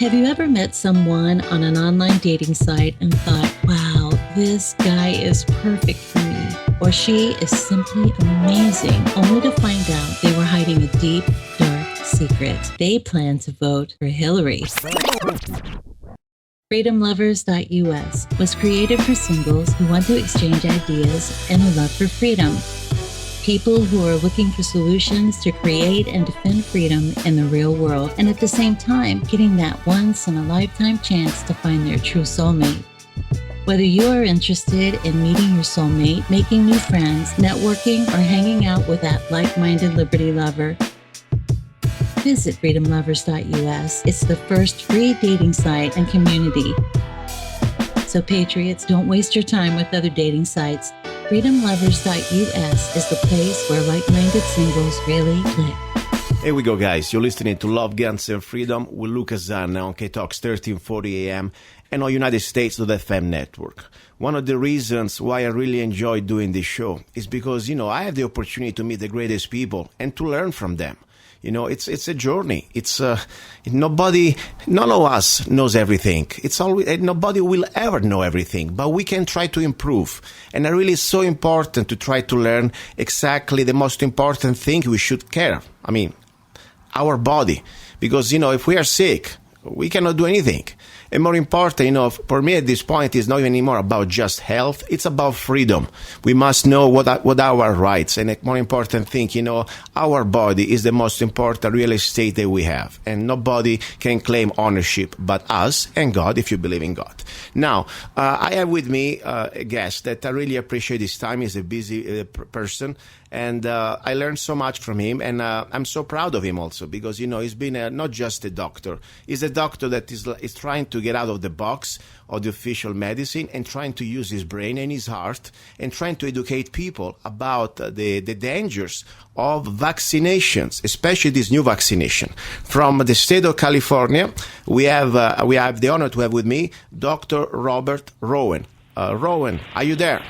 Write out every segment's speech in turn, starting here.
Have you ever met someone on an online dating site and thought, wow, this guy is perfect for me, or she is simply amazing, only to find out they were hiding a deep, dark secret? They plan to vote for Hillary. FreedomLovers.us was created for singles who want to exchange ideas and a love for freedom. People who are looking for solutions to create and defend freedom in the real world, and at the same time, getting that once-in-a-lifetime chance to find their true soulmate. Whether you are interested in meeting your soulmate, making new friends, networking, or hanging out with that like-minded liberty lover, visit FreedomLovers.us. It's the first free dating site and community. So patriots, don't waste your time with other dating sites. FreedomLovers.us is the place where like-minded singles really click. Here we go, guys. You're listening to Love, Guns, and Freedom with Luca Zanna on K-Talks 1340 AM and on United States.FM network. One of the reasons why I really enjoy doing this show is because, I have the opportunity to meet the greatest people and to learn from them. It's a journey. None of us knows everything. Nobody will ever know everything, but we can try to improve. And it really is so important to try to learn exactly the most important thing we should care. Our body. Because, if we are sick, we cannot do anything. And more important, for me at this point, it's not even anymore about just health. It's about freedom. We must know what our rights. And a more important thing, our body is the most important real estate that we have. And nobody can claim ownership but us and God, if you believe in God. Now, I have with me a guest that I really appreciate his time. He's a busy person. And I learned so much from him, and I'm so proud of him also because, he's been not just a doctor. He's a doctor that is trying to get out of the box of the official medicine and trying to use his brain and his heart and trying to educate people about the dangers of vaccinations, especially this new vaccination. From the state of California, we have the honor to have with me Dr. Robert Rowen. Rowen, are you there?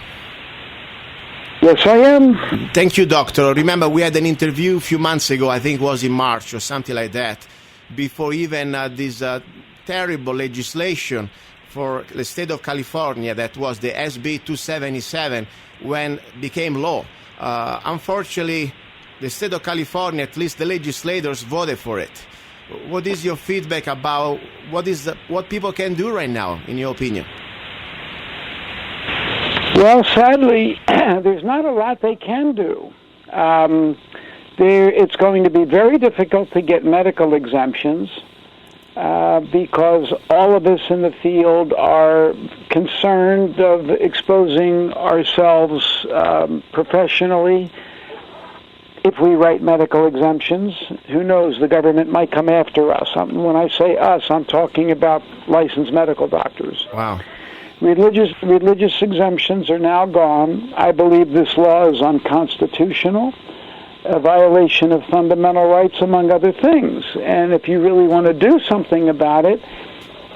Yes, I am. Thank you, doctor. Remember, we had an interview a few months ago, I think it was in March or something like that, before even this terrible legislation for the state of California that was the SB 277 when it became law. Unfortunately, the state of California, at least the legislators, voted for it. What is your feedback about what people can do right now, in your opinion? Well, sadly, there's not a lot they can do. It's going to be very difficult to get medical exemptions because all of us in the field are concerned of exposing ourselves professionally. If we write medical exemptions, who knows, the government might come after us. When I say us, I'm talking about licensed medical doctors. Wow. Religious exemptions are now gone. I believe this law is unconstitutional, a violation of fundamental rights, among other things. And if you really want to do something about it,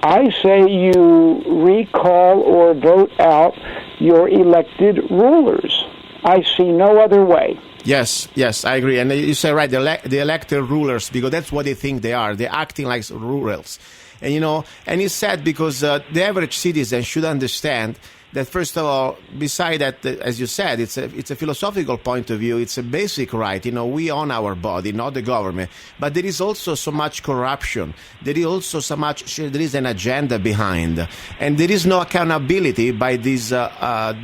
I say you recall or vote out your elected rulers. I see no other way. Yes, I agree. And you say right, the elected rulers, because that's what they think they are. They're acting like rulers. And, and it's sad because the average citizen should understand that, first of all, beside that, as you said, it's a philosophical point of view. It's a basic right. We own our body, not the government. But there is also so much corruption. There is also there is an agenda behind. And there is no accountability by these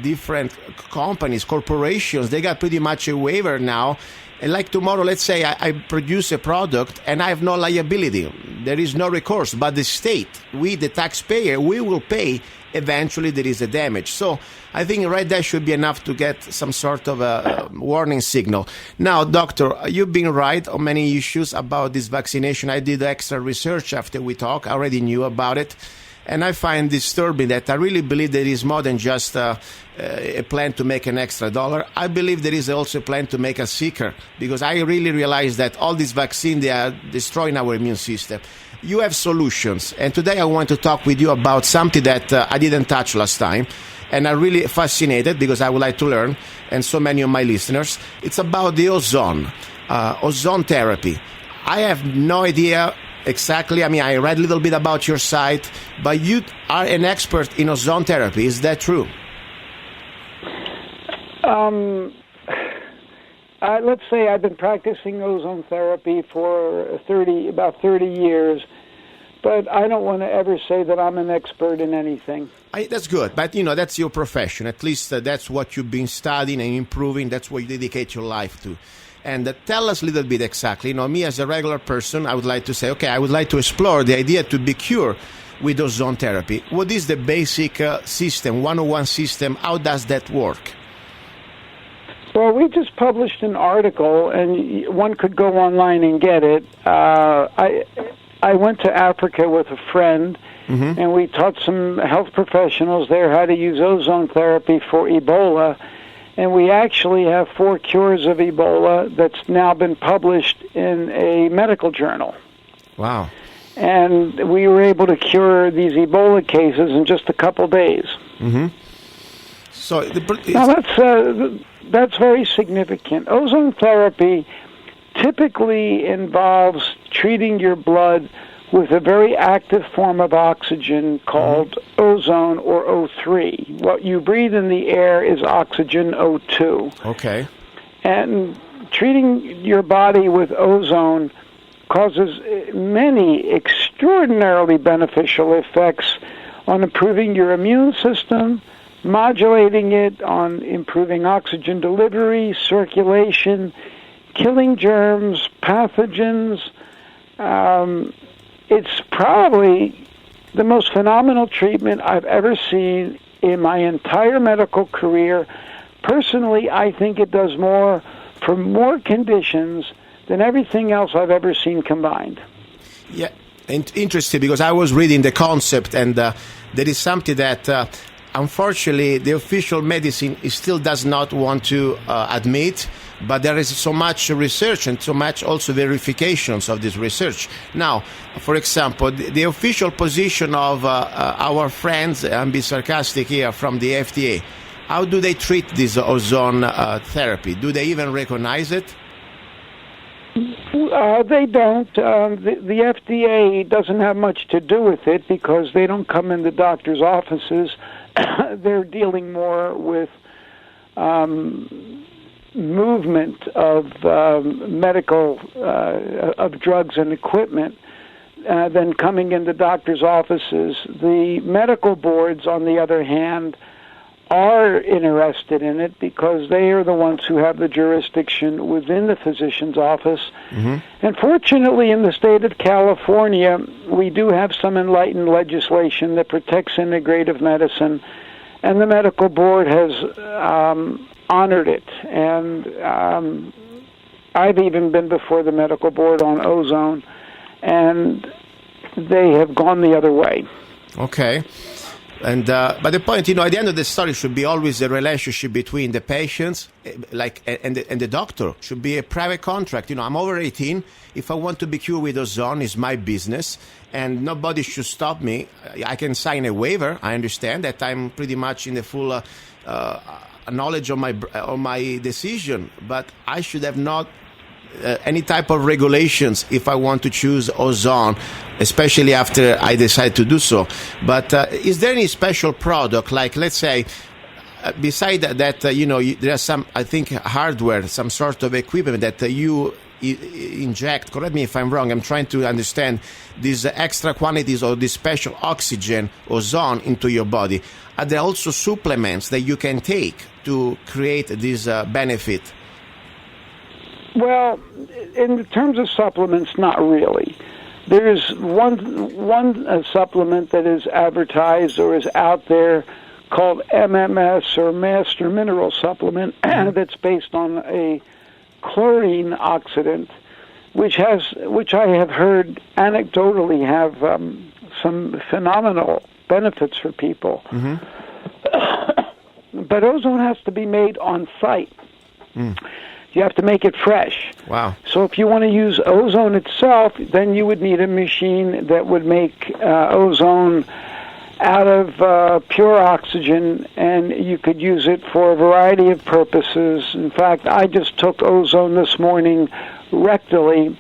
different companies, corporations. They got pretty much a waiver now. And like tomorrow, let's say I produce a product and I have no liability. There is no recourse. But the state, we, the taxpayer, we will pay. Eventually there is a damage. So I think right there should be enough to get some sort of a warning signal. Now, doctor, you've been right on many issues about this vaccination. I did extra research after we talked. I already knew about it. And I find disturbing that I really believe there is more than just a plan to make an extra dollar. I believe there is also a plan to make us sicker, because I really realize that all these vaccines, they are destroying our immune system. You have solutions, and today I want to talk with you about something that I didn't touch last time, and I'm really fascinated because I would like to learn, and so many of my listeners. It's about the ozone therapy. I have no idea exactly? I mean, I read a little bit about your site, but you are an expert in ozone therapy. Is that true? Let's say I've been practicing ozone therapy for about 30 years, but I don't want to ever say that I'm an expert in anything. That's good, but that's your profession. At least that's what you've been studying and improving. That's what you dedicate your life to. And tell us a little bit exactly. Me as a regular person, I would like to say, okay, I would like to explore the idea to be cured with ozone therapy. What is the basic system, 101 system? How does that work? Well, we just published an article, and one could go online and get it. I went to Africa with a friend, and we taught some health professionals there how to use ozone therapy for Ebola. And we actually have 4 cures of Ebola that's now been published in a medical journal. Wow. And we were able to cure these Ebola cases in just a couple days. So now that's very significant. Ozone therapy typically involves treating your blood with a very active form of oxygen called ozone or O3. What you breathe in the air is oxygen O2. Okay. And treating your body with ozone causes many extraordinarily beneficial effects on improving your immune system, modulating it, on improving oxygen delivery, circulation, killing germs, pathogens. It's probably the most phenomenal treatment I've ever seen in my entire medical career. Personally, I think it does more for more conditions than everything else I've ever seen combined. Yeah, interesting, because I was reading the concept, and there is something that unfortunately the official medicine still does not want to admit, but there is so much research and so much also verifications of this research. Now, for example, the official position of our friends, I'm being sarcastic here, from the FDA, how do they treat this ozone therapy? Do they even recognize it? They don't. The FDA doesn't have much to do with it because they don't come in the doctor's offices. They're dealing more with movement of medical of drugs and equipment than coming into doctors' offices. The medical boards, on the other hand, are interested in it because they are the ones who have the jurisdiction within the physician's office. And fortunately, in the state of California, we do have some enlightened legislation that protects integrative medicine, and the medical board has honored it. And I've even been before the medical board on ozone, and they have gone the other way. Okay. And but the point, at the end of the story should be always a relationship between the patients, and the doctor. Should be a private contract. I'm over 18. If I want to be cured with ozone, it's my business, and nobody should stop me. I can sign a waiver. I understand that I'm pretty much in the full knowledge of my decision, but I should have not any type of regulations if I want to choose ozone, especially after I decide to do so. But is there any special product, like, let's say, beside that, there's some, I think, hardware, some sort of equipment that you inject, correct me if I'm wrong, I'm trying to understand these extra quantities of this special oxygen, ozone, into your body. Are there also supplements that you can take to create this benefit? Well, in terms of supplements, not really. There's one supplement that is advertised or is out there called MMS, or Master Mineral Supplement, that's based on a chlorine oxidant, which I have heard anecdotally have some phenomenal benefits for people. But ozone has to be made on site. You have to make it fresh. Wow. So if you want to use ozone itself, then you would need a machine that would make ozone out of pure oxygen, and you could use it for a variety of purposes. In fact, I just took ozone this morning rectally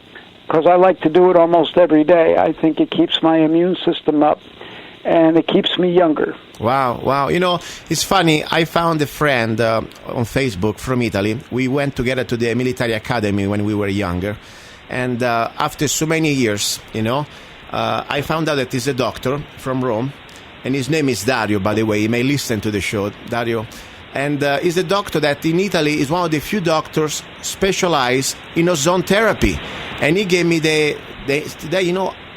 because I like to do it almost every day. I think it keeps my immune system up, and it keeps me younger. Wow. It's funny. I found a friend on Facebook from Italy. We went together to the military academy when we were younger. And after so many years, I found out that he's a doctor from Rome. And his name is Dario, by the way. He may listen to the show, Dario. And he's a doctor that in Italy is one of the few doctors specialized in ozone therapy. And he gave me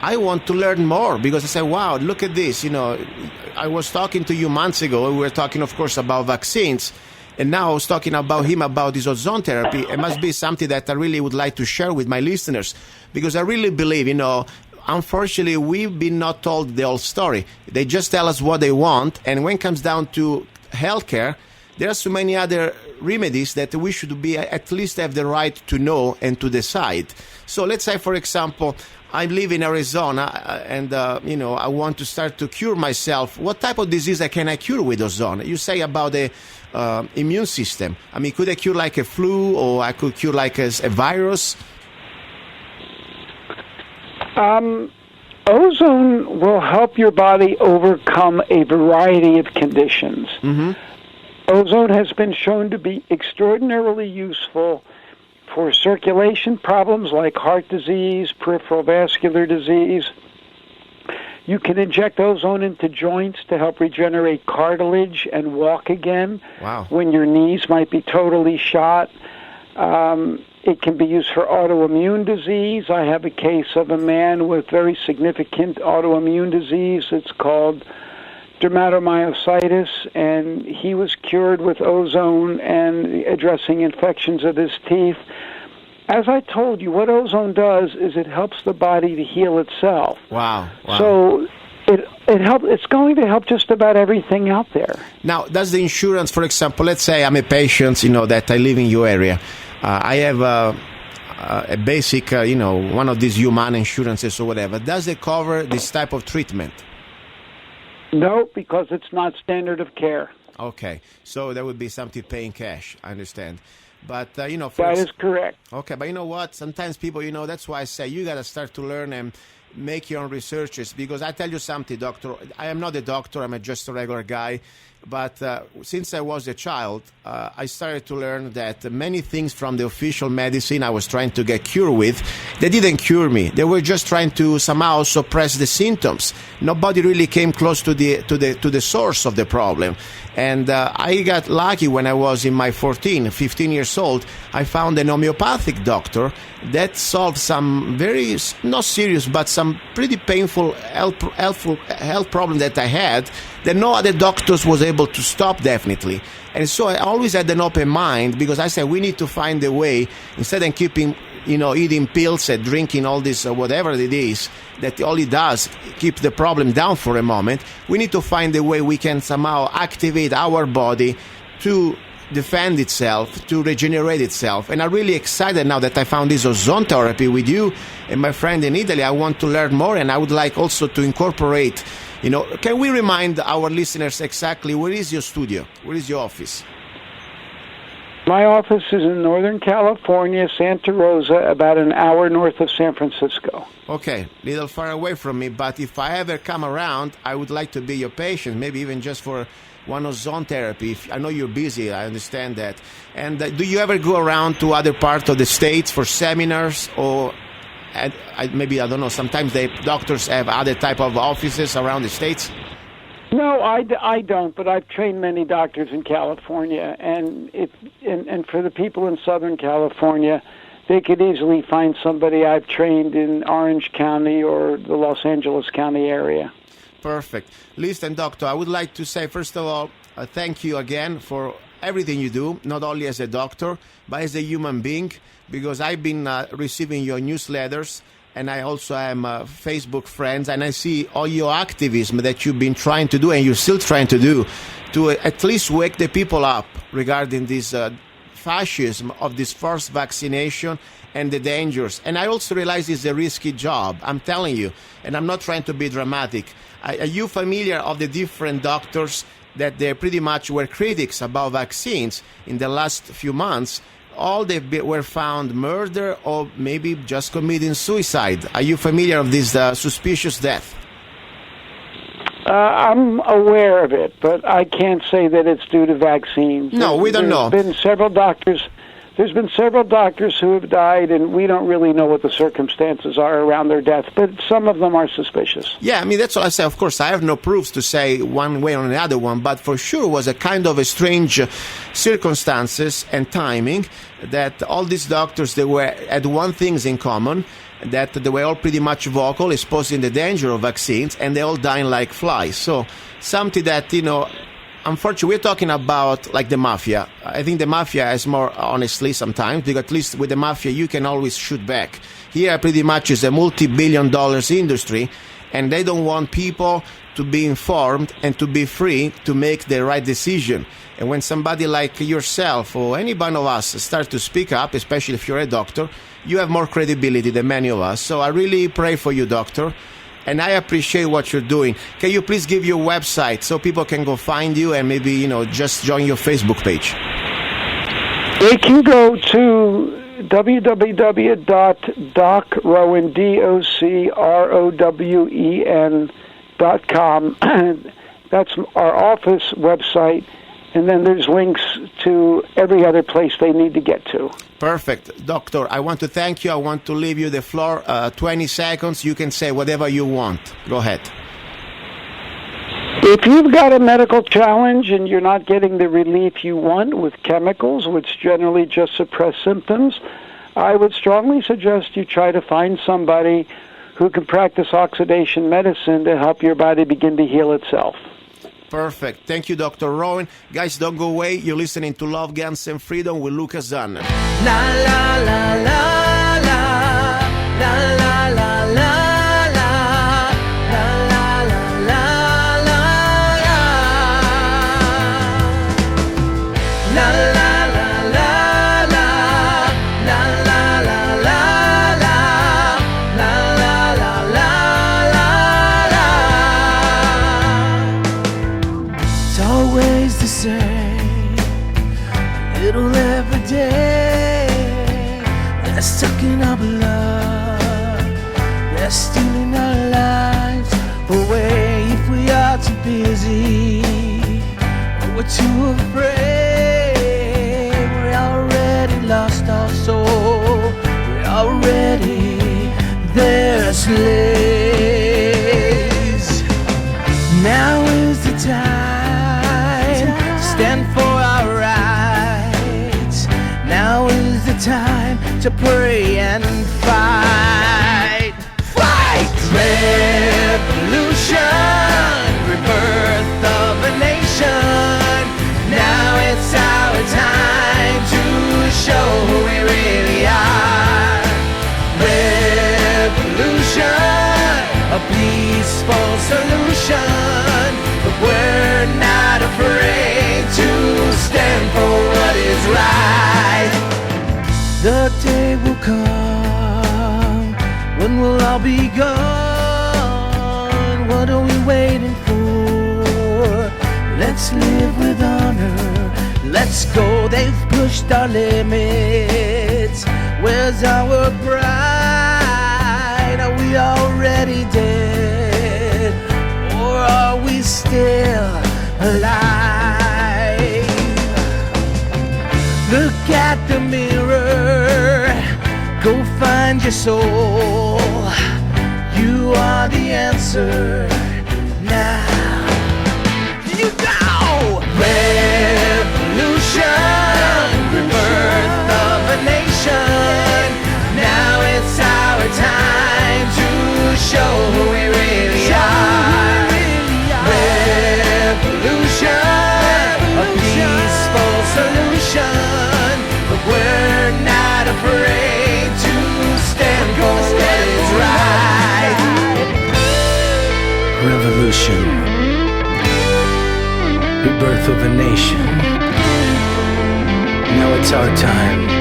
I want to learn more, because I said, wow, look at this. I was talking to you months ago. We were talking, of course, about vaccines. And now I was talking about this ozone therapy. It must be something that I really would like to share with my listeners, because I really believe, unfortunately, we've been not told the whole story. They just tell us what they want. And when it comes down to healthcare, there are so many other remedies that we should be at least have the right to know and to decide. So let's say, for example, I live in Arizona and, I want to start to cure myself. What type of disease can I cure with ozone? You say about the immune system. I mean, could I cure like a flu, or I could cure like a virus? Ozone will help your body overcome a variety of conditions. Mm-hmm. Ozone has been shown to be extraordinarily useful for circulation problems like heart disease, peripheral vascular disease. You can inject ozone into joints to help regenerate cartilage and walk again. Wow. When your knees might be totally shot. It can be used for autoimmune disease. I have a case of a man with very significant autoimmune disease. It's called dermatomyositis, and he was cured with ozone and addressing infections of his teeth. As I told you, what ozone does is it helps the body to heal itself. Wow. So it's going to help just about everything out there. Now, does the insurance, for example, let's say I'm a patient, that I live in your area. I have a basic, one of these human insurances or whatever. Does it cover this type of treatment? No, because it's not standard of care. Okay, so there would be something paying cash. I understand. But, that is correct. Okay, but you know what? Sometimes people, that's why I say you got to start to learn and make your own researches. Because I tell you something, doctor, I am not a doctor. I'm just a regular guy. But since I was a child, I started to learn that many things from the official medicine I was trying to get cured with, they didn't cure me. They were just trying to somehow suppress the symptoms. Nobody really came close to the source of the problem. And I got lucky when I was in my 15 years old. I found an homeopathic doctor that solved some very, not serious, but some pretty painful health problem that I had that no other doctors was able to stop, definitely. And so I always had an open mind, because I said we need to find a way, instead of keeping, eating pills and drinking all this, whatever it is, that all it does, keep the problem down for a moment. We need to find a way we can somehow activate our body to defend itself, to regenerate itself. And I'm really excited now that I found this ozone therapy with you and my friend in Italy. I want to learn more, and I would like also to incorporate, can we remind our listeners exactly where is your studio? Where is your office? My office is in Northern California, Santa Rosa, about an hour north of San Francisco. Okay, little far away from me, but if I ever come around, I would like to be your patient, maybe even just for one ozone therapy. I know you're busy, I understand that. And do you ever go around to other parts of the states for seminars, or maybe, I don't know, sometimes the doctors have other type of offices around the states? No, I don't, but I've trained many doctors in California, and for the people in Southern California, they could easily find somebody I've trained in Orange County or the Los Angeles County area. Perfect. Listen, doctor, I would like to say, first of all, thank you again for everything you do, not only as a doctor, but as a human being, because I've been receiving your newsletters, and I also am Facebook friends, and I see all your activism that you've been trying to do, and you're still trying to do, to at least wake the people up regarding this fascism of this forced vaccination and the dangers. And I also realize it's a risky job, I'm telling you, and I'm not trying to be dramatic. Are you familiar of the different doctors that they pretty much were critics about vaccines in the last few months? all they were found murder or maybe just committing suicide. Are you familiar of this suspicious death? I'm aware of it, but I can't say that it's due to vaccines. No, we don't know. There's been several doctors who have died, and we don't really know what the circumstances are around their death, but some of them are suspicious. Yeah, I mean, that's what I say. Of course, I have no proofs to say one way or the other one, but for sure was a kind of a strange circumstances and timing that all these doctors, they had one thing in common, that they were all pretty much vocal, exposing the danger of vaccines, and they all dying like flies. So something that, unfortunately, we're talking about like the mafia. I think the mafia is more honestly sometimes, because at least with the mafia, you can always shoot back. Here, pretty much is a multi-billion-dollar industry, and they don't want people to be informed and to be free to make the right decision. And when somebody like yourself or any one of us start to speak up, especially if you're a doctor, you have more credibility than many of us. So I really pray for you, doctor. And I appreciate what you're doing. Can you please give your website so people can go find you and maybe, just join your Facebook page? They can go to www.docrowen.com. That's our office website. And then there's links to every other place they need to get to. Perfect. Doctor, I want to thank you. I want to leave you the floor. 20 seconds. You can say whatever you want. Go ahead. If you've got a medical challenge and you're not getting the relief you want with chemicals, which generally just suppress symptoms, I would strongly suggest you try to find somebody who can practice oxidation medicine to help your body begin to heal itself. Perfect. Thank you, Dr. Rowen. Guys, don't go away. You're listening to Love, Guns, and Freedom with Luca Zanna. La la la la la la la la la la la la la la la same, a little every day. They're sucking our blood, they're stealing our lives away. If we are too busy or we're too afraid, we're already lost our soul, we're already their slaves. Now is the time stand for our rights. Now is the time to pray and fight. Fight! Revolution, rebirth of a nation. Now it's our time to show who we really are. Revolution, a peaceful solution, but we're not afraid to stand for what is right. The day will come when we'll all be gone. What are we waiting for? Let's live with honor. Let's go. They've pushed our limits. Where's our pride? Are we already dead? Or are we still alive? Look at the mirror, go find your soul. You are the answer now. You go! Revolution, rebirth of a nation. Now it's our time to show who we really are. Revolution, a peaceful solution. We're not afraid to stand for what is right. Revolution, rebirth of a nation. Now it's our time.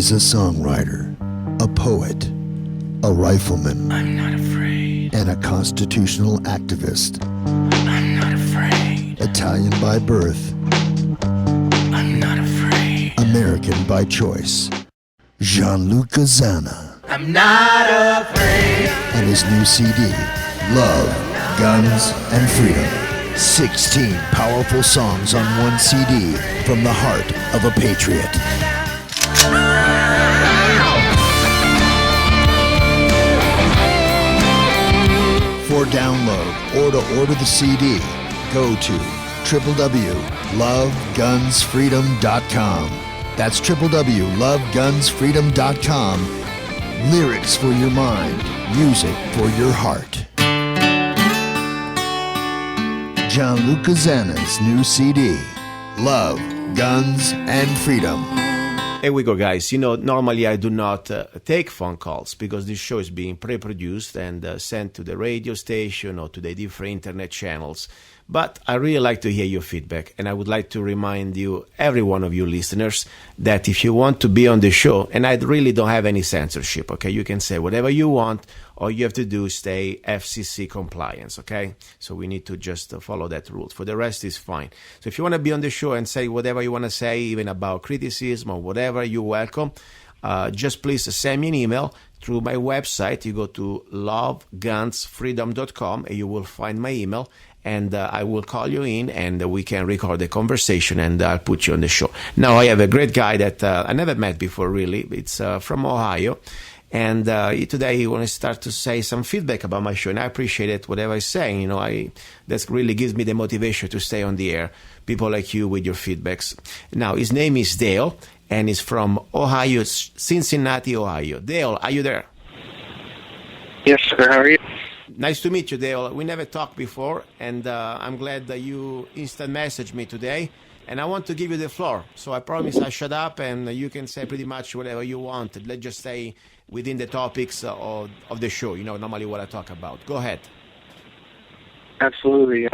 He's a songwriter, a poet, a rifleman, I'm not afraid. and a constitutional activist. I'm not afraid. Italian by birth, I'm not afraid. American by choice. Luca Zanna. I'm not afraid. And his new CD, Love, Guns, and Freedom. 16 powerful songs on one CD from the heart of a patriot. For download or to order the CD, go to www.lovegunsfreedom.com. That's www.lovegunsfreedom.com. Lyrics for your mind, music for your heart. Luca Zanna's new CD, Love, Guns, and Freedom. Here we go, guys. Normally I do not take phone calls because this show is being pre-produced and sent to the radio station or to the different internet channels. But I really like to hear your feedback, and I would like to remind you, every one of you listeners, that if you want to be on the show, and I really don't have any censorship, okay? You can say whatever you want. All you have to do is stay FCC compliance, okay? So we need to just follow that rule. For the rest, is fine. So if you want to be on the show and say whatever you want to say, even about criticism or whatever, you're welcome. Just please send me an email through my website. You go to lovegunsfreedom.com and you will find my email. And I will call you in and we can record the conversation and I'll put you on the show. Now, I have a great guy that I never met before, really. It's from Ohio. And today he wants to start to say some feedback about my show. And I appreciate it, whatever he's saying. That really gives me the motivation to stay on the air. People like you with your feedbacks. Now, his name is Dale and he's from Ohio, Cincinnati, Ohio. Dale, are you there? Yes, sir. How are you? Nice to meet you, Dale. We never talked before, and I'm glad that you instant messaged me today. And I want to give you the floor. So I promise I'll shut up, and you can say pretty much whatever you want. Let's just stay within the topics of the show, normally what I talk about. Go ahead. Absolutely.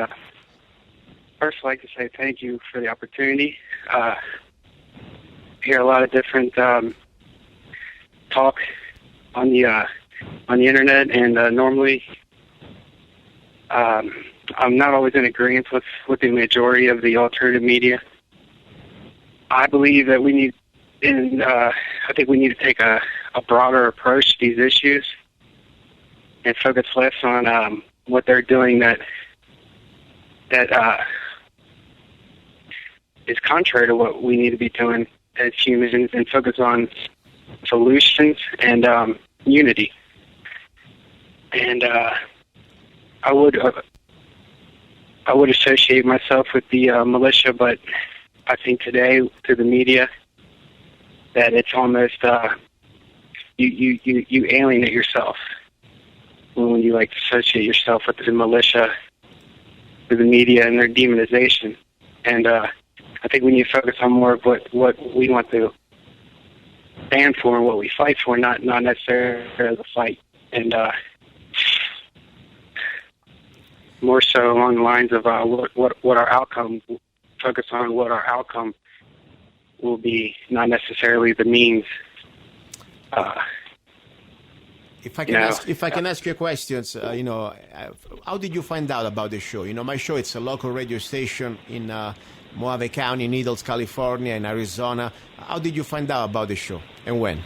First, I'd like to say thank you for the opportunity. I hear a lot of different talk on the internet, and normally I'm not always in agreement with the majority of the alternative media. I believe that I think we need to take a broader approach to these issues and focus less on what they're doing that is contrary to what we need to be doing as humans, and focus on solutions and unity. And I would associate myself with the militia, but I think today through the media that it's almost you alienate yourself when you associate yourself with the militia through the media and their demonization. And I think we need to focus on more of what we want to stand for and what we fight for, not necessarily the fight. And more so along the lines of what our outcome, focus on what our outcome will be, not necessarily the means. If I can ask you questions, how did you find out about the show? My show, it's a local radio station in Mojave County, Needles, California, in Arizona. How did you find out about the show and when?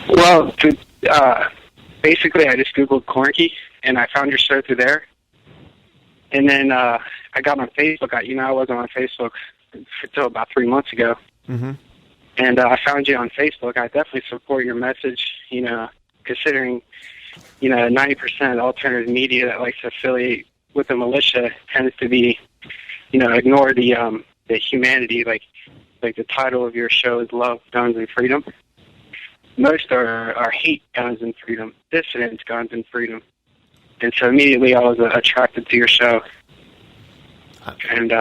Well, basically, I just Googled Corky, and I found your show through there. And then I got on Facebook. I wasn't on Facebook until about 3 months ago. Mm-hmm. And I found you on Facebook. I definitely support your message, considering, 90% of alternative media that likes to affiliate with the militia tends to be, ignore the humanity. Like the title of your show is Love, Guns, and Freedom. Most are hate guns and freedom, dissidents, guns, and freedom. And so immediately I was attracted to your show. And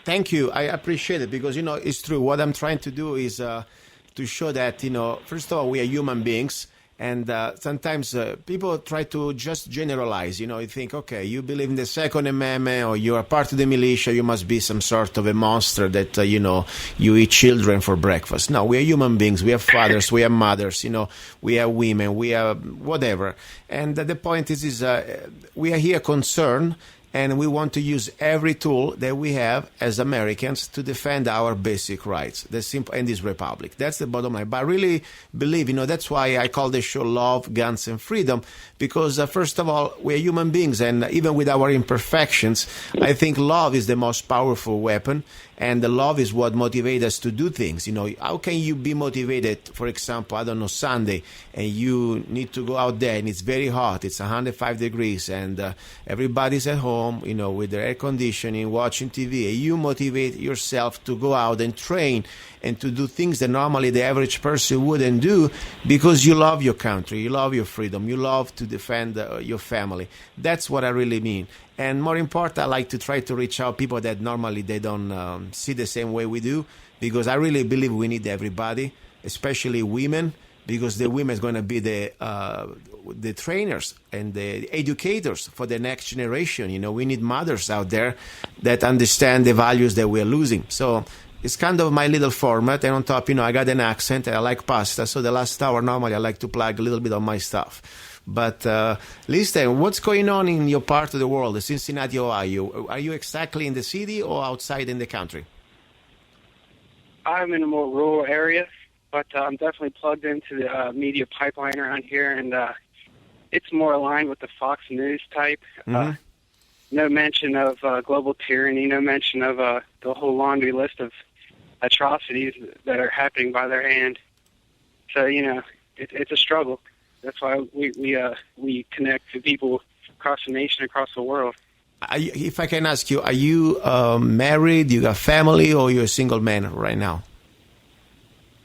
thank you. I appreciate it because, it's true. What I'm trying to do is to show that, first of all, we are human beings And sometimes people try to just generalize. You think, okay, you believe in the Second Amendment or you are part of the militia, you must be some sort of a monster that, you eat children for breakfast. No, we are human beings. We have fathers, we have mothers, we have women, we are whatever. And the point is we are here concerned, and we want to use every tool that we have as Americans to defend our basic rights, and this republic. That's the bottom line. But I really believe, that's why I call the show Love, Guns, and Freedom, because first of all, we're human beings, and even with our imperfections, I think love is the most powerful weapon, and the love is what motivates us to do things. How can you be motivated, for example, Sunday, and you need to go out there, and it's very hot, it's 105 degrees, and everybody's at home, with their air conditioning, watching TV, and you motivate yourself to go out and train and to do things that normally the average person wouldn't do, because you love your country, you love your freedom, you love to defend your family. That's what I really mean. And more important, I like to try to reach out people that normally they don't see the same way we do, because I really believe we need everybody, especially women, because the women is going to be the trainers and the educators for the next generation. We need mothers out there that understand the values that we're losing. So it's kind of my little format. And on top, I got an accent and I like pasta. So the last hour, normally I like to plug a little bit of my stuff. But listen, what's going on in your part of the world, Cincinnati, Ohio? Are you exactly in the city or outside in the country? I'm in a more rural area, but I'm definitely plugged into the media pipeline around here, and it's more aligned with the Fox News type. Mm-hmm. No mention of global tyranny, no mention of the whole laundry list of atrocities that are happening by their hand. So, it's a struggle. That's why we connect to people across the nation, across the world. If I can ask you, are you married, you got family, or you're a single man right now?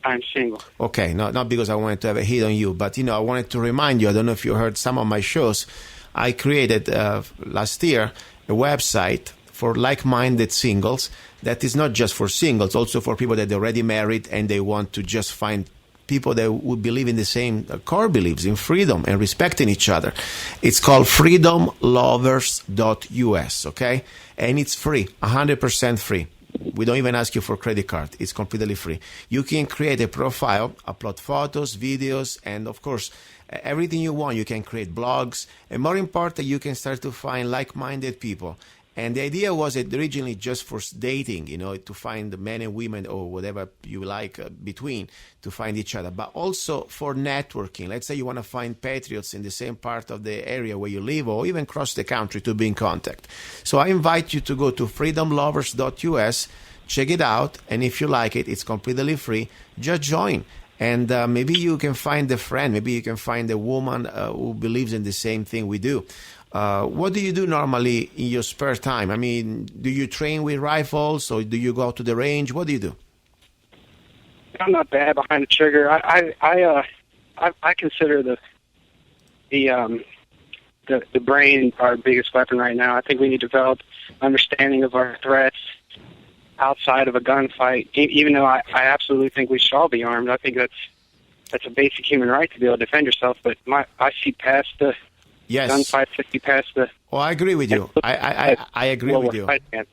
I'm single. Okay, not because I wanted to have a hit on you, but, I wanted to remind you, I don't know if you heard some of my shows, I created last year a website for like-minded singles that is not just for singles, also for people that are already married and they want to just find people that would believe in the same core beliefs in freedom and respecting each other. It's called freedomlovers.us, okay? And it's free, 100% free. We don't even ask you for credit card. It's completely free. You can create a profile, upload photos, videos, and of course, everything you want. You can create blogs. And more important, you can start to find like-minded people. And the idea was originally just for dating, to find men and women or whatever you like between, to find each other, but also for networking. Let's say you want to find patriots in the same part of the area where you live or even cross the country to be in contact. So I invite you to go to freedomlovers.us, check it out, and if you like it, it's completely free. Just join. And maybe you can find a friend, maybe you can find a woman who believes in the same thing we do. What do you do normally in your spare time? I mean, do you train with rifles or do you go out to the range? What do you do? I'm not bad behind the trigger. I consider the brain our biggest weapon right now. I think we need to develop understanding of our threats outside of a gunfight. Even though I absolutely think we should all be armed, I think that's a basic human right to be able to defend yourself. But I see past the gunfight, 50 past the. Oh, I agree with you. I agree with you. Fighting.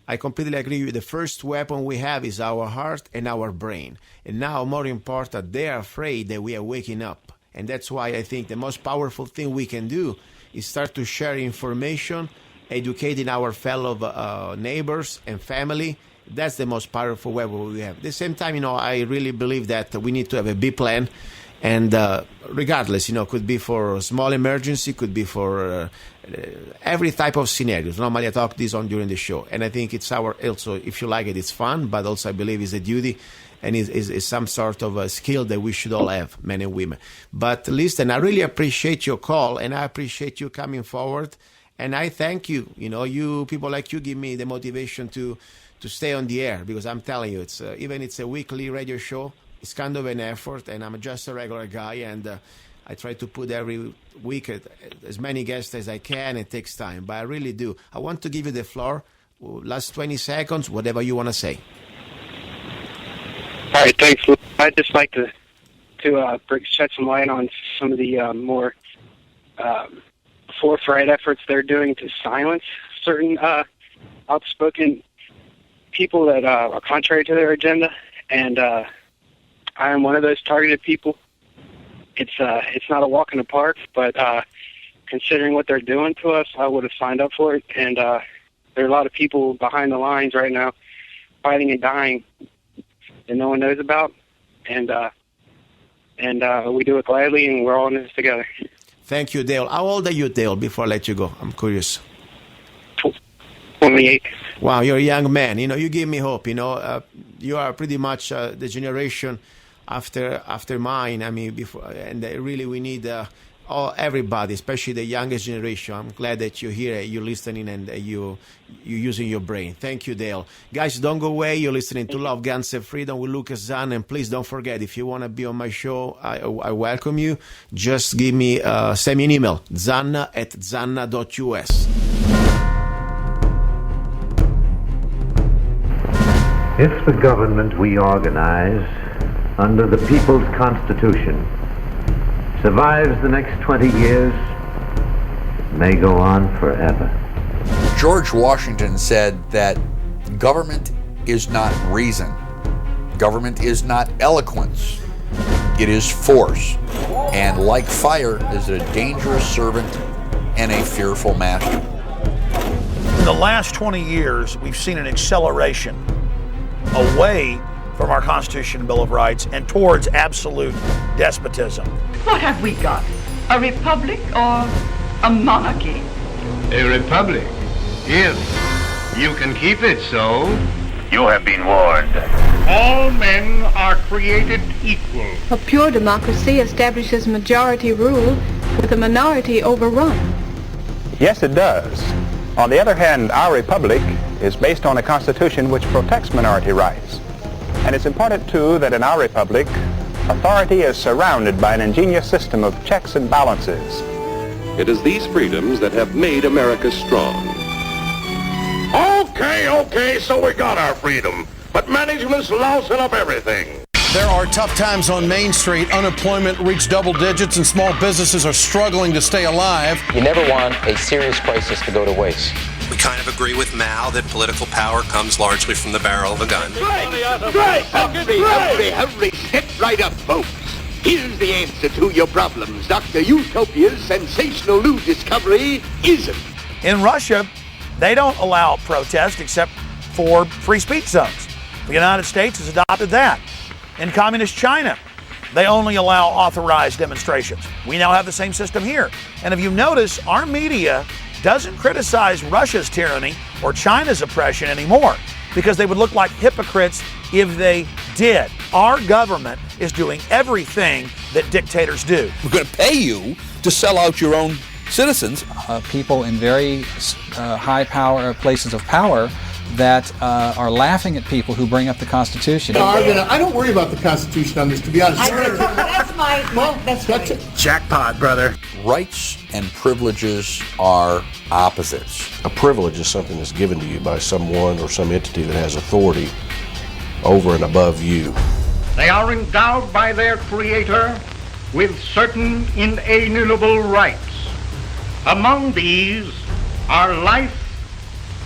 I completely agree with you. The first weapon we have is our heart and our brain. And now, more important, they are afraid that we are waking up. And that's why I think the most powerful thing we can do is start to share information, educating our fellow neighbors and family. That's the most powerful weapon we have. At the same time, I really believe that we need to have a B plan. And regardless, could be for small emergency, could be for every type of scenarios. Normally I talk this on during the show. And I think it's also, if you like it, it's fun, but also I believe it's a duty and is some sort of a skill that we should all have, men and women. But listen, I really appreciate your call and I appreciate you coming forward. And I thank you. You people like you give me the motivation to stay on the air, because I'm telling you, it's even it's a weekly radio show. It's kind of an effort, and I'm just a regular guy, and I try to put every week as many guests as I can. It takes time, but I really do. I want to give you the floor. Last 20 seconds, whatever you want to say. All right, thanks. I'd just like to shed some light on some of the more forthright efforts they're doing to silence certain outspoken people that are contrary to their agenda. And I am one of those targeted people. It's not a walk in the park, but considering what they're doing to us, I would have signed up for it. And there are a lot of people behind the lines right now fighting and dying that no one knows about. And we do it gladly, and we're all in this together. Thank you, Dale. How old are you, Dale, before I let you go? I'm curious. 28. Wow, you're a young man. You know, you give me hope. You know, you are pretty much the generation after mine. I mean, before, and really we need everybody, especially the youngest generation. I'm glad that you're here, you're listening, and you're using your brain. Thank you, Dale. Guys, don't go away. You're listening to Love, Guns, and Freedom with Luca Zanna. And please don't forget, if you want to be on my show, I welcome you. Just send me an email, zanna@zanna.us. If the government we organize under the People's Constitution survives the next 20 years, it may go on forever. George Washington said that government is not reason. Government is not eloquence. It is force. And like fire, is a dangerous servant and a fearful master. In the last 20 years, we've seen an acceleration away from our Constitution and Bill of Rights and towards absolute despotism. What have we got? A republic or a monarchy? A republic, if you can keep it so. You have been warned. All men are created equal. A pure democracy establishes majority rule with a minority overrun. Yes, it does. On the other hand, our republic is based on a constitution which protects minority rights. And it's important, too, that in our republic, authority is surrounded by an ingenious system of checks and balances. It is these freedoms that have made America strong. Okay, so we got our freedom, but management's lousing up everything. There are tough times on Main Street. Unemployment reached double digits and small businesses are struggling to stay alive. You never want a serious crisis to go to waste. We kind of agree with Mao that political power comes largely from the barrel of a gun. Hurry, sit right up, folks. Here's the answer to your problems. Dr. Utopia's sensational new discovery isn't. In Russia, they don't allow protest except for free speech zones. The United States has adopted that. In communist China, they only allow authorized demonstrations. We now have the same system here. And if you notice, our media doesn't criticize Russia's tyranny or China's oppression anymore because they would look like hypocrites if they did. Our government is doing everything that dictators do. We're going to pay you to sell out your own citizens. People in very high power places of power that are laughing at people who bring up the Constitution. I don't worry about the Constitution on this, to be honest. That's right. Jackpot, brother. Rights and privileges are opposites. A privilege is something that's given to you by someone or some entity that has authority over and above you. They are endowed by their Creator with certain inalienable rights. Among these are life,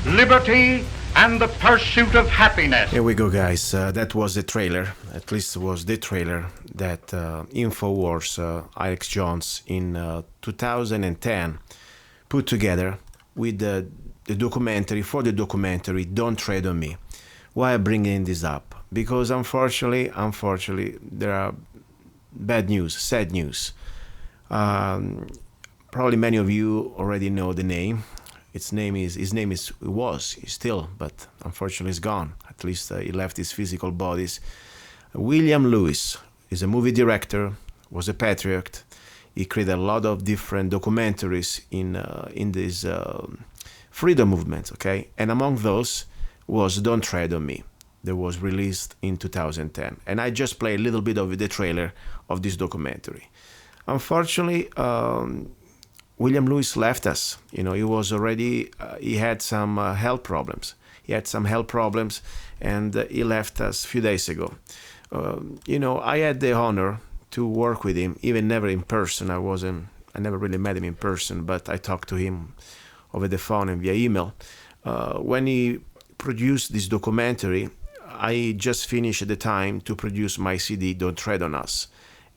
liberty, and the pursuit of happiness. Here we go, guys. That was the trailer. At least it was the trailer that InfoWars, Alex Jones, in 2010 put together with the documentary, for the documentary, Don't Tread on Me. Why I'm bringing this up? Because unfortunately, there are bad news, sad news. Probably many of you already know the name. His name is still, but unfortunately he's gone. At least he left his physical bodies. William Lewis is a movie director, was a patriot. He created a lot of different documentaries in this freedom movement, okay? And among those was Don't Tread on Me, that was released in 2010. And I just played a little bit of the trailer of this documentary. Unfortunately, William Lewis left us. You know, he was already, he had some health problems. And he left us a few days ago. You know, I had the honor to work with him, even never in person. I never really met him in person, but I talked to him over the phone and via email. When he produced this documentary, I just finished at the time to produce my CD, Don't Tread on Us.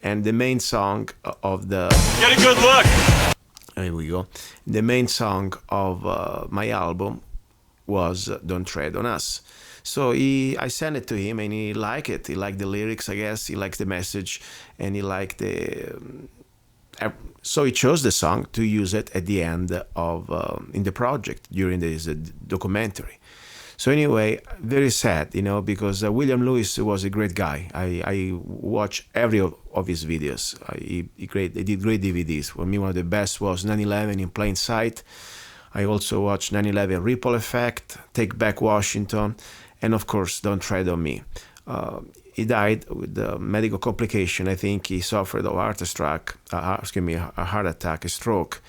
And the main song of the... Get a good look! Here we go. The main song of my album was Don't Tread on Us. So I sent it to him and he liked it. He liked the lyrics, I guess. He liked the message and he liked the... So he chose the song to use it at the end of in the project during this documentary. So anyway, very sad, because William Lewis was a great guy. I watched every of his videos. He did great DVDs. For me, one of the best was 9/11 in Plain Sight. I also watched 9/11 Ripple Effect, Take Back Washington, and of course, Don't Tread on Me. He died with a medical complication. I think he suffered a heart attack, a stroke,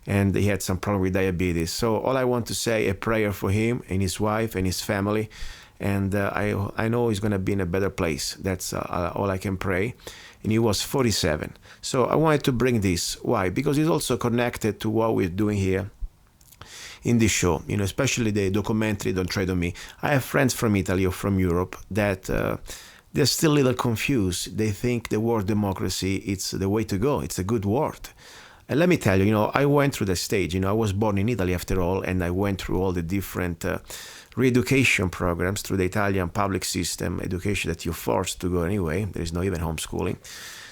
and he had some problem with diabetes. So all I want to say, a prayer for him and his wife and his family, and I know he's going to be in a better place. That's all I can pray. And he was 47. So I wanted to bring this. Why? Because it's also connected to what we're doing here in this show, especially the documentary Don't Tread on Me. I have friends from Italy or from Europe that they're still a little confused. They think the word democracy, it's the way to go. It's a good word. And let me tell you, I went through the stage. I was born in Italy after all, and I went through all the different re-education programs through the Italian public system, education that you're forced to go anyway. There is no even homeschooling.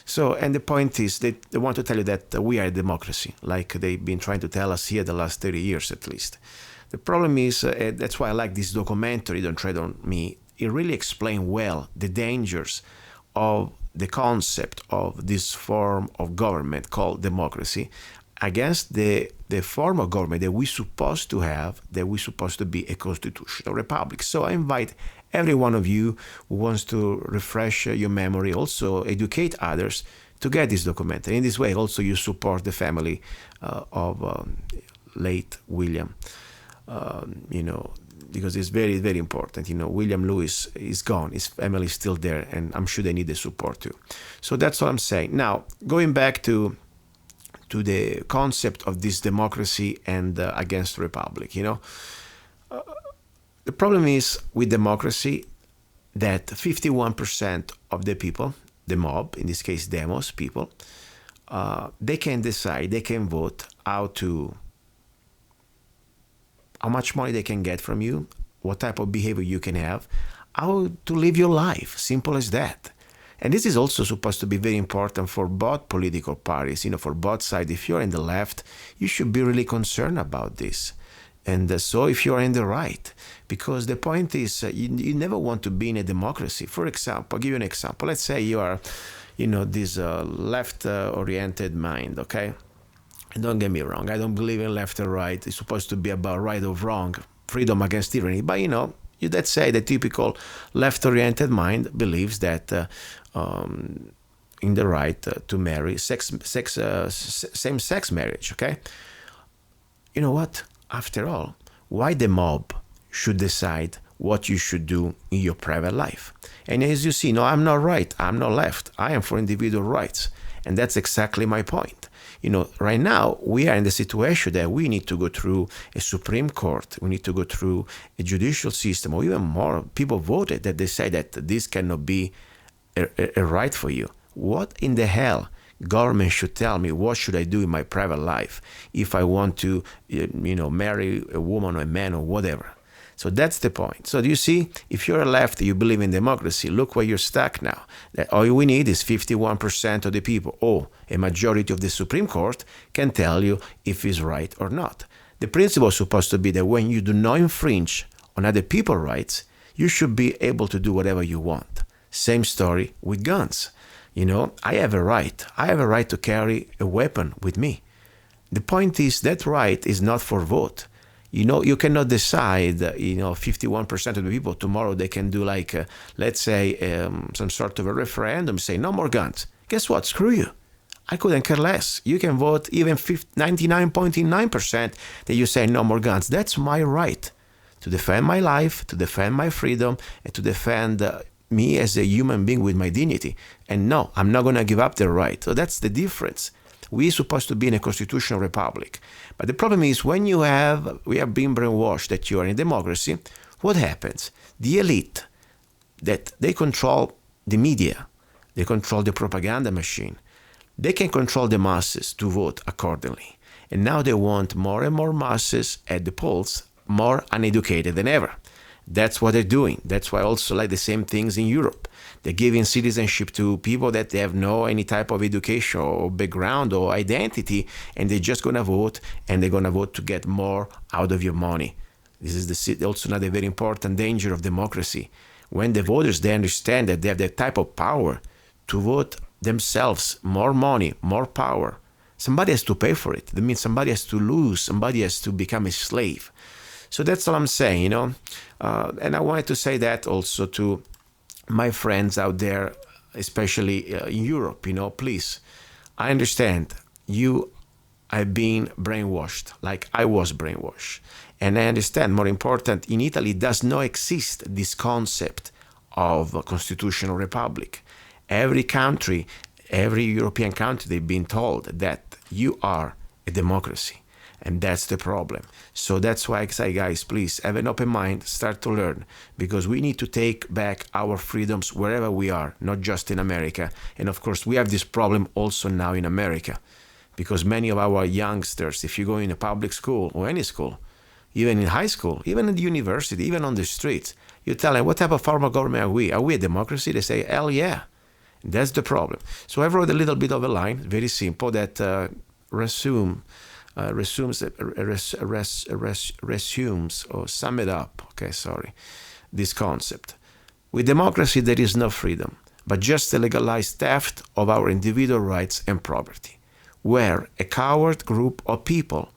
So, and the point is, they want to tell you that we are a democracy, like they've been trying to tell us here the last 30 years at least. The problem is, that's why I like this documentary, Don't Tread on Me. It really explains well the dangers of the concept of this form of government called democracy against the form of government that we're supposed to have, that we're supposed to be a constitutional republic. So I invite every one of you who wants to refresh your memory, also educate others to get this documentary. In this way, also you support the family of late William, because it's very, very important. William Lewis is gone. His family is still there, and I'm sure they need the support too. So that's what I'm saying. Now, going back to the concept of this democracy and against republic, the problem is with democracy that 51% of the people, the mob, in this case demos people, they can decide, they can vote how much money they can get from you, what type of behavior you can have, how to live your life. Simple as that. And this is also supposed to be very important for both political parties, for both sides. If you're in the left, you should be really concerned about this. And so if you're in the right, because the point is you never want to be in a democracy. For example, I'll give you an example. Let's say you are, this left-oriented mind, okay? And don't get me wrong, I don't believe in left or right. It's supposed to be about right or wrong, freedom against tyranny. But, let's say the typical left-oriented mind believes that in the right to marry same-sex marriage, okay? You know what? After all, why the mob should decide what you should do in your private life? And as you see, no, I'm not right, I'm not left. I am for individual rights. And that's exactly my point. Right now, we are in the situation that we need to go through a Supreme Court, we need to go through a judicial system, or even more people voted that they say that this cannot be a right for you. What in the hell? Government should tell me what should I do in my private life if I want to, marry a woman or a man or whatever. So that's the point. So do you see, if you're a left, you believe in democracy, look where you're stuck now. That all we need is 51% of the people, or a majority of the Supreme Court can tell you if it's right or not. The principle is supposed to be that when you do not infringe on other people's rights, you should be able to do whatever you want. Same story with guns. I have a right. I have a right to carry a weapon with me. The point is that right is not for vote. You cannot decide, 51% of the people tomorrow they can do let's say, some sort of a referendum, say no more guns. Guess what? Screw you. I couldn't care less. You can vote even 99.9% that you say no more guns. That's my right to defend my life, to defend my freedom, and to defend me as a human being with my dignity. And no, I'm not going to give up the right. So that's the difference. We're supposed to be in a constitutional republic. But the problem is when we have been brainwashed that you are in a democracy, what happens? The elite, that they control the media, they control the propaganda machine, they can control the masses to vote accordingly. And now they want more and more masses at the polls, more uneducated than ever. That's what they're doing. That's why also like the same things in Europe. They're giving citizenship to people that they have no any type of education or background or identity, and they're just going to vote, and they're going to vote to get more out of your money. This is also another very important danger of democracy. When the voters, they understand that they have that type of power to vote themselves, more money, more power. Somebody has to pay for it. That means somebody has to lose, somebody has to become a slave. So that's all I'm saying, and I wanted to say that also to my friends out there, especially in Europe, please, I understand you have been brainwashed like I was brainwashed. And I understand, more important, in Italy does not exist this concept of a constitutional republic. Every country, every European country, they've been told that you are a democracy. And that's the problem. So that's why I say, guys, please have an open mind, start to learn, because we need to take back our freedoms wherever we are, not just in America. And of course, we have this problem also now in America, because many of our youngsters, if you go in a public school or any school, even in high school, even in the university, even on the streets, you tell them, what type of form of government are we? Are we a democracy? They say, hell yeah. And that's the problem. So I wrote a little bit of a line, very simple, that resumes or sum it up, this concept. With democracy, there is no freedom, but just a legalized theft of our individual rights and property, where a coward group of people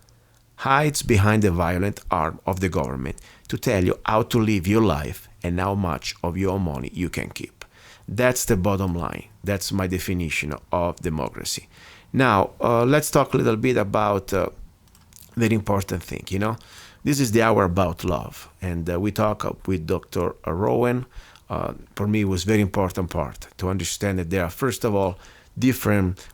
hides behind the violent arm of the government to tell you how to live your life and how much of your money you can keep. That's the bottom line. That's my definition of democracy. Now, let's talk a little bit about very important thing. This is the hour about love, and we talk with Dr. Rowen. For me, it was very important part to understand that there are, first of all, different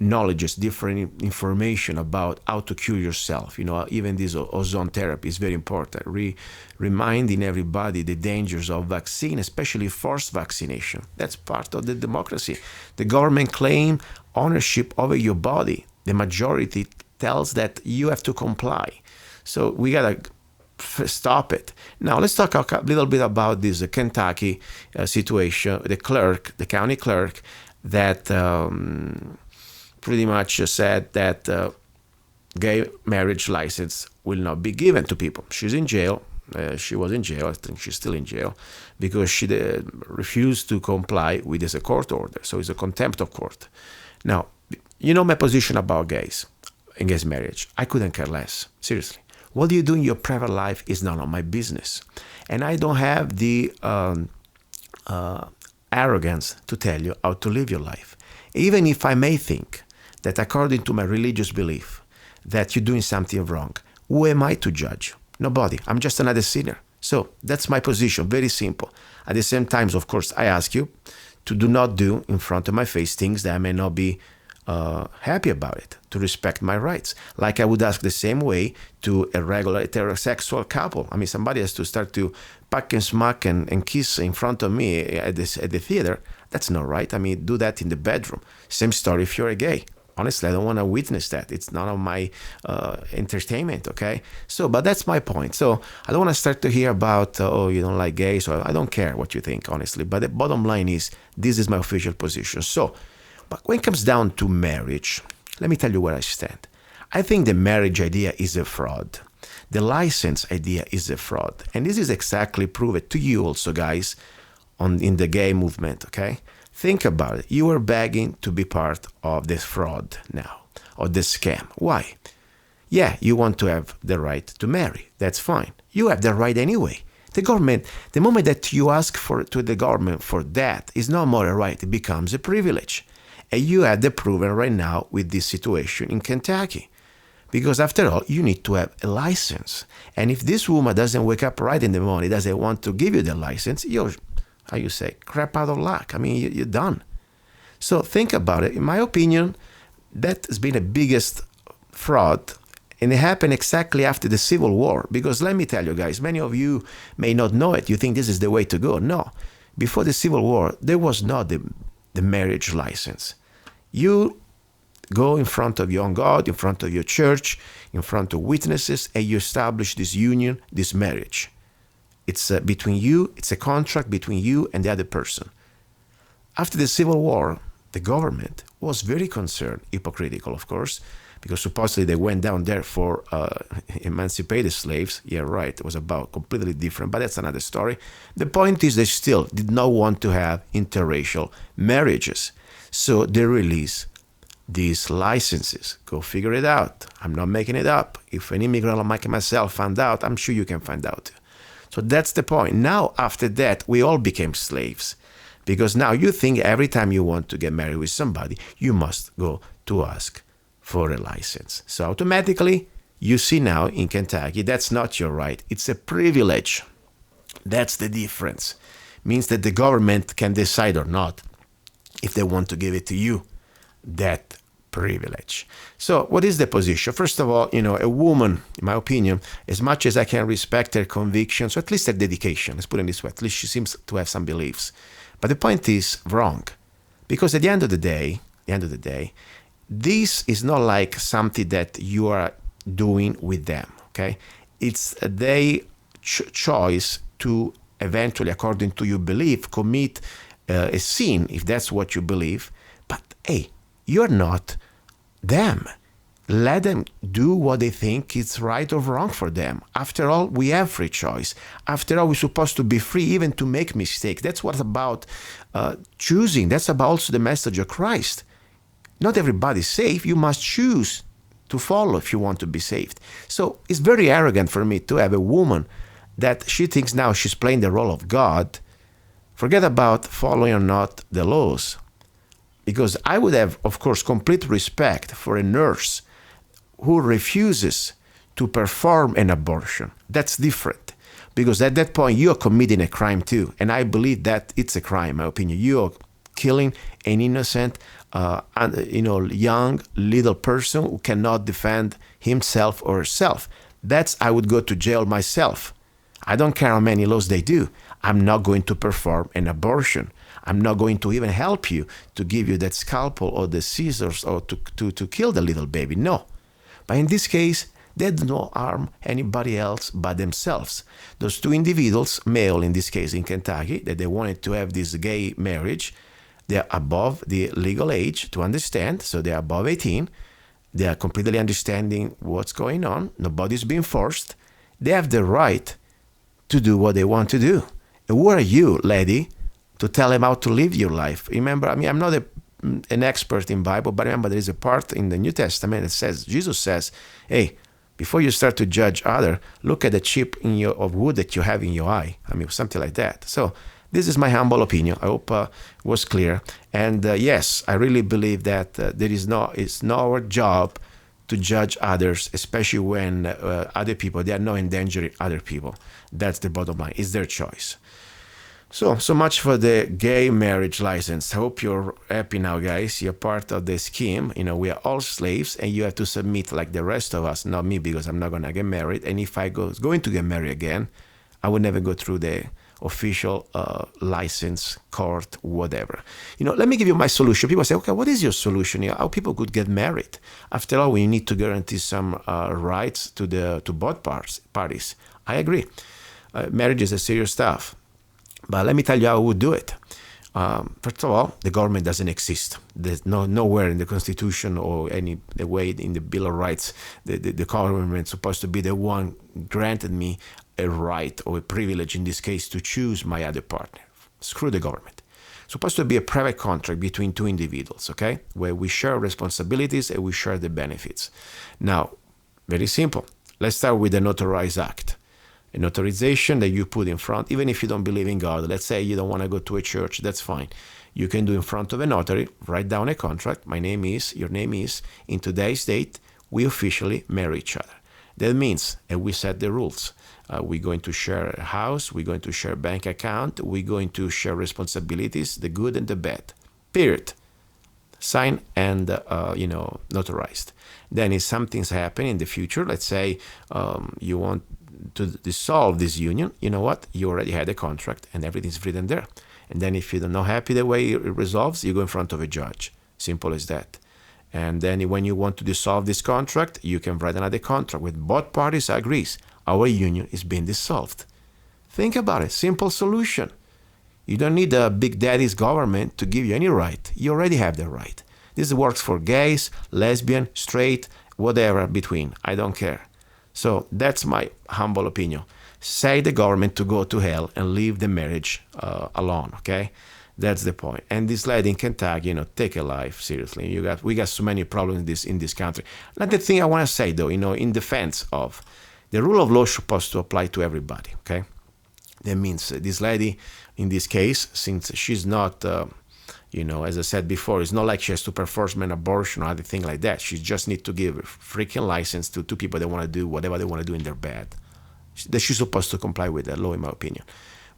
knowledges, different information about how to cure yourself. Even this ozone therapy is very important. Reminding everybody the dangers of vaccine, especially forced vaccination. That's part of the democracy. The government claim ownership over your body. The majority tells that you have to comply. So we gotta stop it. Now let's talk a little bit about this Kentucky situation. The county clerk that pretty much said that gay marriage license will not be given to people. She's in jail. She was in jail. I think she's still in jail because she refused to comply with this court order. So it's a contempt of court. Now, my position about gays. Engaged marriage. I couldn't care less. Seriously. What you do in your private life is none of my business. And I don't have the arrogance to tell you how to live your life. Even if I may think that according to my religious belief that you're doing something wrong, who am I to judge? Nobody. I'm just another sinner. So that's my position. Very simple. At the same time, of course, I ask you to do not do in front of my face things that I may not be happy about it, to respect my rights. Like I would ask the same way to a regular heterosexual couple. I mean, somebody has to start to pack and smack and kiss in front of me at the theater. That's not right. I mean, do that in the bedroom. Same story if you're a gay. Honestly, I don't want to witness that. It's none of my entertainment, okay? So, but that's my point. So I don't want to start to hear about, you don't like gays, or I don't care what you think, honestly. But the bottom line is, this is my official position. So, but when it comes down to marriage, let me tell you where I stand. I think the marriage idea is a fraud. The license idea is a fraud. And this is exactly proven to you also, guys, in the gay movement, okay? Think about it. You are begging to be part of this fraud now, or this scam. Why? Yeah, you want to have the right to marry. That's fine. You have the right anyway. The government, the moment that you ask to the government for that, is no more a right. It becomes a privilege. And you have the proven right now with this situation in Kentucky. Because after all, you need to have a license. And if this woman doesn't wake up right in the morning, doesn't want to give you the license, you're how you say, crap out of luck. I mean, you're done. So think about it. In my opinion, that has been the biggest fraud. And it happened exactly after the Civil War. Because let me tell you guys, many of you may not know it. You think this is the way to go. No. Before the Civil War, there was not the marriage license. You go in front of your own God, in front of your church, in front of witnesses, and you establish this union, this marriage. It's between you, it's a contract between you and the other person. After the Civil War, the government was very concerned, hypocritical of course, because supposedly they went down there for emancipated slaves. Yeah, right, it was about completely different, but that's another story. The point is they still did not want to have interracial marriages. So they released these licenses. Go figure it out. I'm not making it up. If an immigrant like myself found out, I'm sure you can find out. So that's the point. Now, after that, we all became slaves. Because now you think every time you want to get married with somebody, you must go to ask for a license. So automatically, you see now in Kentucky, that's not your right. It's a privilege. That's the difference. Means that the government can decide or not if they want to give it to you, that privilege. So what is the position? First of all, a woman, in my opinion, as much as I can respect her convictions, or at least her dedication, let's put it this way, at least she seems to have some beliefs. But the point is wrong. Because at the end of the day, this is not like something that you are doing with them, okay? It's their choice to eventually, according to your belief, commit a sin, if that's what you believe. But hey, you're not them. Let them do what they think is right or wrong for them. After all, we have free choice. After all, we're supposed to be free even to make mistakes. That's what's about choosing. That's about also the message of Christ. Not everybody's safe. You must choose to follow if you want to be saved. So it's very arrogant for me to have a woman that she thinks now she's playing the role of God. Forget about following or not the laws. Because I would have, of course, complete respect for a nurse who refuses to perform an abortion. That's different. Because at that point, you are committing a crime too. And I believe that it's a crime, in my opinion. You are killing an innocent, young, little person who cannot defend himself or herself. I would go to jail myself. I don't care how many laws they do. I'm not going to perform an abortion. I'm not going to even help you to give you that scalpel or the scissors or to kill the little baby. No. But in this case, they do not harm anybody else but themselves. Those two individuals, male in this case in Kentucky, that they wanted to have this gay marriage, they're above the legal age to understand, so they're above 18. They are completely understanding what's going on. Nobody's being forced. They have the right to do what they want to do. And who are you, lady, to tell them how to live your life? Remember, I'm not an expert in Bible, but remember there is a part in the New Testament that says, Jesus says, hey, before you start to judge other, look at the chip of wood that you have in your eye. Something like that. So this is my humble opinion. I hope it was clear. And yes, I really believe that it's not our job to judge others, especially when other people, they are not endangering other people. That's the bottom line. It's their choice. So much for the gay marriage license. I hope you're happy now, guys. You're part of the scheme. We are all slaves, and you have to submit like the rest of us. Not me, because I'm not going to get married. And if I going to get married again, I would never go through the official license, court, whatever. Let me give you my solution. People say, okay, what is your solution? How people could get married? After all, we need to guarantee some rights to both parties. I agree. Marriage is a serious stuff. But let me tell you how I would do it. First of all, the government doesn't exist. There's nowhere in the Constitution or any way in the Bill of Rights the government is supposed to be the one granted me a right or a privilege, in this case, to choose my other partner. Screw the government. It's supposed to be a private contract between two individuals, okay, where we share responsibilities and we share the benefits. Now, very simple. Let's start with the Notarized Act. An authorization that you put in front, even if you don't believe in God. Let's say you don't want to go to a church, that's fine. You can do in front of a notary, write down a contract. My name is, your name is, in today's date, we officially marry each other. That means, and we set the rules. We're going to share a house, we're going to share a bank account, we're going to share responsibilities, the good and the bad. Period. Signed and notarized. Then if something's happening in the future, let's say you want to dissolve this union, you know what? You already had a contract and everything's written there. And then if you're not happy the way it resolves, you go in front of a judge. Simple as that. And then when you want to dissolve this contract, you can write another contract with both parties agrees. Our union is being dissolved. Think about it. Simple solution. You don't need a big daddy's government to give you any right. You already have the right. This works for gays, lesbian, straight, whatever between. I don't care. So that's my humble opinion. Say the government to go to hell and leave the marriage alone, okay? That's the point. And this lady in Kentucky, take a life, seriously. We got so many problems in this country. Another thing I want to say, though, in defense of the rule of law is supposed to apply to everybody, okay? That means this lady, in this case, since she's not, as I said before, it's not like she has to perform an abortion or anything like that. She just needs to give a freaking license to two people that want to do whatever they want to do in their bed. That she's supposed to comply with that law, in my opinion.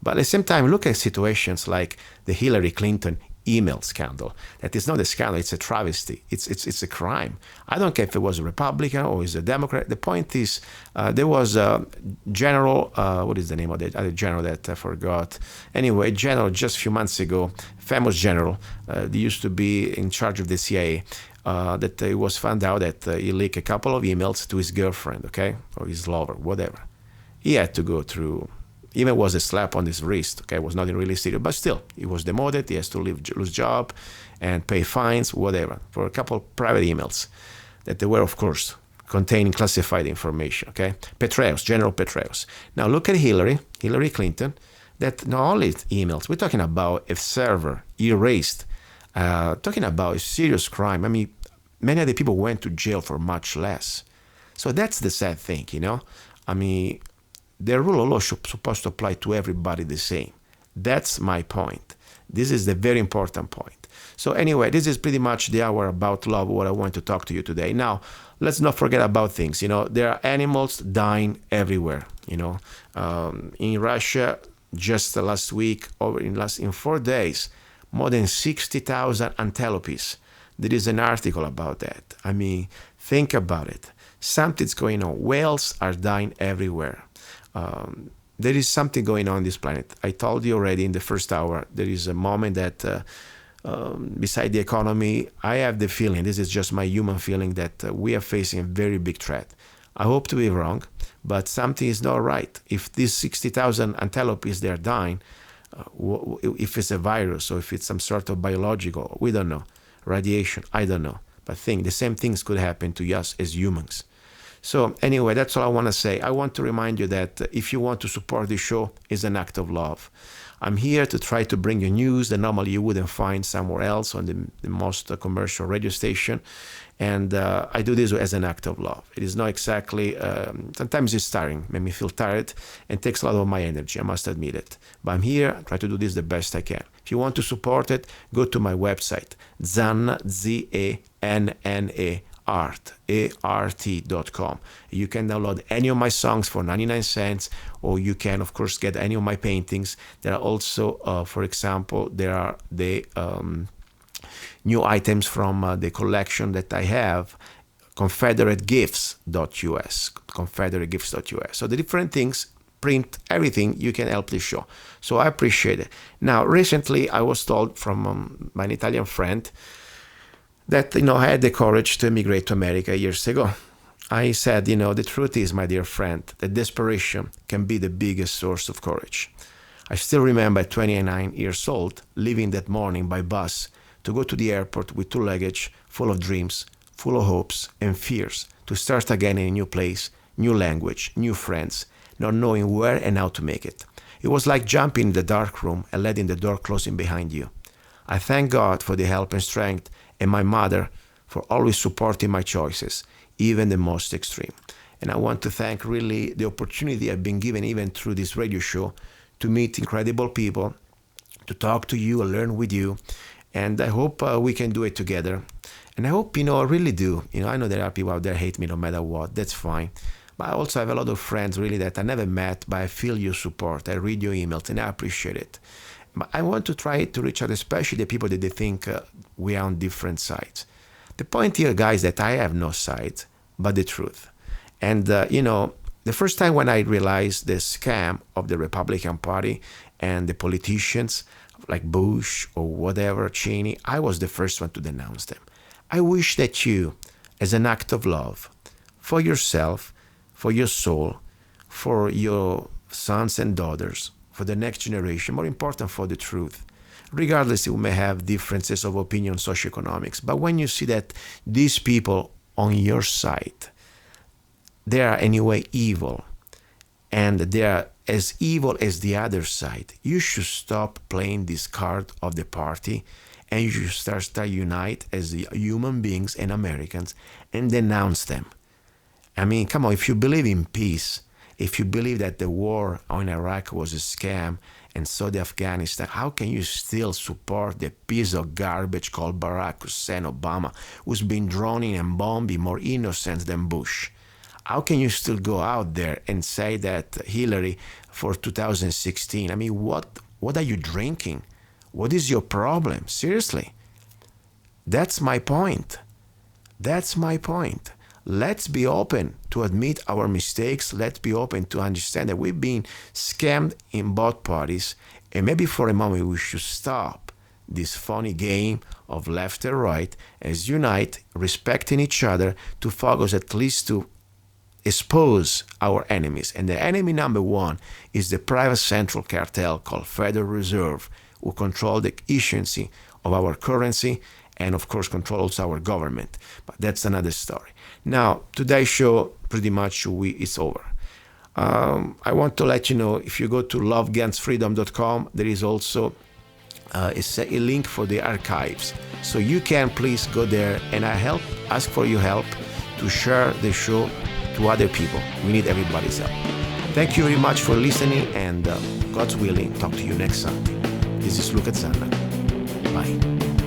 But at the same time, look at situations like the Hillary Clinton email scandal. That is not a scandal, it's a travesty. It's a crime. I don't care if it was a Republican or is a Democrat. The point is, there was a general, what is the name of the other general that I forgot? Anyway, general just a few months ago, famous general, they used to be in charge of the CIA, that it was found out that he leaked a couple of emails to his girlfriend, okay, or his lover, whatever. He had to go through, even was a slap on his wrist, okay, it was nothing really serious, but still, he was demoted, he has to lose job and pay fines, whatever, for a couple of private emails that they were, of course, containing classified information, okay? Petraeus, General Petraeus. Now look at Hillary Clinton, that not only emails, we're talking about a server erased, talking about a serious crime. I mean, many of the people went to jail for much less. So that's the sad thing, I mean, the rule of law is supposed to apply to everybody the same. That's my point. This is the very important point. So anyway, this is pretty much the hour about love, what I want to talk to you today. Now, let's not forget about things. There are animals dying everywhere. In Russia, just last week, in 4 days, more than 60,000 antelopes. There is an article about that. I mean, think about it. Something's going on. Whales are dying everywhere. There is something going on this planet. I told you already in the first hour, there is a moment that beside the economy, I have the feeling, this is just my human feeling, that we are facing a very big threat. I hope to be wrong, but something is not right. If these 60,000 antelopes, they're dying, if it's a virus or if it's some sort of biological, we don't know. Radiation, I don't know. But the same things could happen to us as humans. So anyway, that's all I want to say. I want to remind you that if you want to support the show, it's an act of love. I'm here to try to bring you news that normally you wouldn't find somewhere else on the most commercial radio station. And I do this as an act of love. It is not exactly, sometimes it's tiring, make me feel tired, and takes a lot of my energy, I must admit it. But I'm here, try to do this the best I can. If you want to support it, go to my website, Zanna, Z-A-N-N-A, art.com. You can download any of my songs for 99 cents, or you can, of course, get any of my paintings. There are also, for example, there are the new items from the collection that I have, confederate.gifts.us. So the different things, print, everything, you can help the show. So I appreciate it. Now, recently I was told from my Italian friend that, I had the courage to emigrate to America years ago. I said, the truth is, my dear friend, that desperation can be the biggest source of courage. I still remember at 29 years old, leaving that morning by bus to go to the airport with 2 luggage full of dreams, full of hopes and fears, to start again in a new place, new language, new friends, not knowing where and how to make it. It was like jumping in the dark room and letting the door closing behind you. I thank God for the help and strength, and my mother for always supporting my choices, even the most extreme. And I want to thank really the opportunity I've been given even through this radio show to meet incredible people, to talk to you, learn with you. And I hope we can do it together. And I hope, I really do. I know there are people out there hate me no matter what. That's fine. But I also have a lot of friends really that I never met, but I feel your support. I read your emails and I appreciate it. But I want to try to reach out, especially the people that they think we are on different sides. The point here, guys, that I have no side, but the truth. And, the first time when I realized the scam of the Republican Party and the politicians like Bush or whatever, Cheney, I was the first one to denounce them. I wish that you, as an act of love, for yourself, for your soul, for your sons and daughters, for the next generation, more important, for the truth, regardless you may have differences of opinion, socioeconomics, but when you see that these people on your side, they are anyway evil, and they are as evil as the other side, you should stop playing this card of the party, and you should start unite as human beings and Americans and denounce them. I mean, come on, if you believe in peace, if you believe that the war in Iraq was a scam and so the Afghanistan, how can you still support the piece of garbage called Barack Hussein Obama, who's been droning and bombing more innocents than Bush? How can you still go out there and say that Hillary for 2016? I mean, what are you drinking? What is your problem? Seriously. That's my point. That's my point. Let's be open to admit our mistakes. Let's be open to understand that we've been scammed in both parties. And maybe for a moment we should stop this funny game of left and right, as unite, respecting each other, to focus at least to expose our enemies. And the enemy number one is the private central cartel called Federal Reserve, who control the issuance of our currency and of course controls our government. But that's another story. Now, today's show pretty much it's over. I want to let you know, if you go to lovegunsfreedom.com, there is also a link for the archives. So you can please go there, and I ask for your help to share the show to other people. We need everybody's help. Thank you very much for listening, and God's willing, talk to you next Sunday. This is Luca Zanna. Bye.